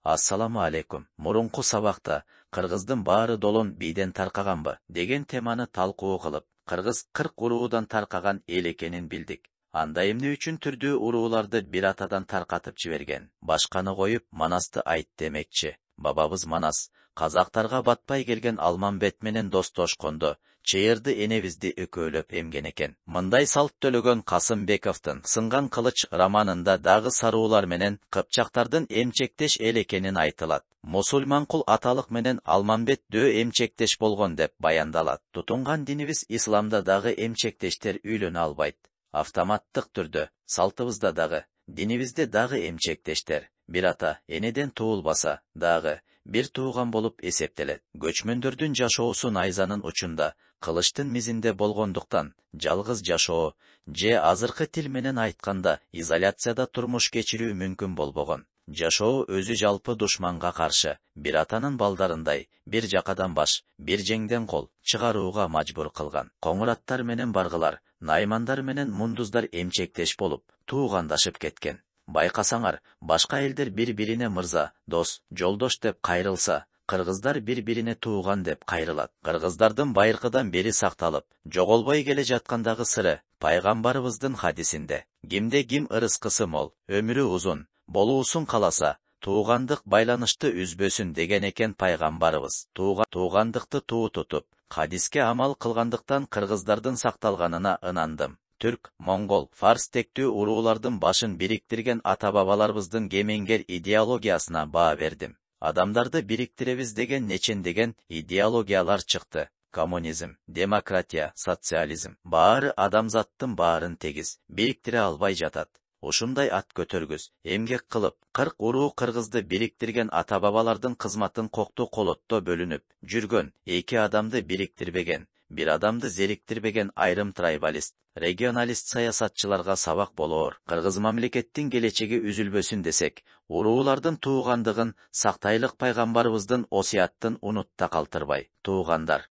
Assalamu алейкум. Мурунку сабакта кыргыздын баары долон бийден таркаганбы деген теманы талкуу кылып, кыргыз 40 уруудан таркаган эл экенин билдик. Анда эмне үчүн түрдүү урууларды бир атадан таркатып жиберген? Башканы коюп, Манасты айт демекчи. Бабабыз Манас казактарга батпай келген Алмамбет менен достошкондо чыйырды энебизди өкөөлөп эмген экен. Мындай салт төлөгөн Касымбековдун Сынган кылыч романында дагы саруулар менен кыпчактардын эмчектеш эл экенин айтылат. Мусулманкул аталык менен Алмамбет дөө эмчектеш болгон деп баяндалат. Тутунган динибиз исламда дагы эмчектештер үйлөнө албайт. Автоматтык түрдө салтыбызда дагы, динибизде дагы эмчектештер бир ата энеден туулбаса дагы бир тууган болуп эсептелет. Көчмөндөрдүн жашоосу найзанын учунда, кылычтын мизинде болгондуктан, жалгыз жашоо же азыркы тил менен айтканда изоляцияда турмуш кечирүү мүмкүн болбогон. Жашоо өзү жалпы душманга каршы бир атанын балдарындай бир жакадан баш, бир жеңден кол чыгарууга мажбур кылган. Коңураттар менен баргылар, наймандар менен мундуздар эмчектеш болуп, туугандашып кеткен. Байкасаңар, башка элдер бири-бирине мырза, дос, жолдош деп кайрылса, кыргыздар бири-бирине тууган деп кайрылат. Кыргыздардын байыркыдан бери сакталып, жоголбой келе жаткандагы сыры пайгамбарыбыздын хадисинде: кимде ким ырыскысы мол, өмүрү узун, болуусун каласа, туугандык байланышты үзбөсүн деген экен пайгамбарыбыз. Туугандыкты туу тутуп, хадиске амал кылгандыктан кыргыздардын сакталганына ынандым. Түрк, монгол, фарс тектүү уруулардын башын бириктирген ата-бабаларыбыздын кемеңгер идеологиясына баа бердим. Адамдарды бириктиребиз деген нечендеген идеологиялар чыкты. Коммунизм, демократия, социализм. Баары адамзаттын баарын тегиз бириктире албай жатат. Ушундай ат көтөргүз, эмгек кылып, 40 уруу кыргызды бириктирген ата-бабалардын кызматын кокту колотто бөлүнүп жүргөн эки адамды бириктирбеген, бир адамды зериктирбеген айрым трайбалист, регионалист саясатчыларга сабак болоор. Кыргыз мамлекеттин келечеги үзүлбөсүн десек, уруулардын туугандыгын сактайлык пайгамбарыбыздын осуяттын унутта калтырбай. Туугандар,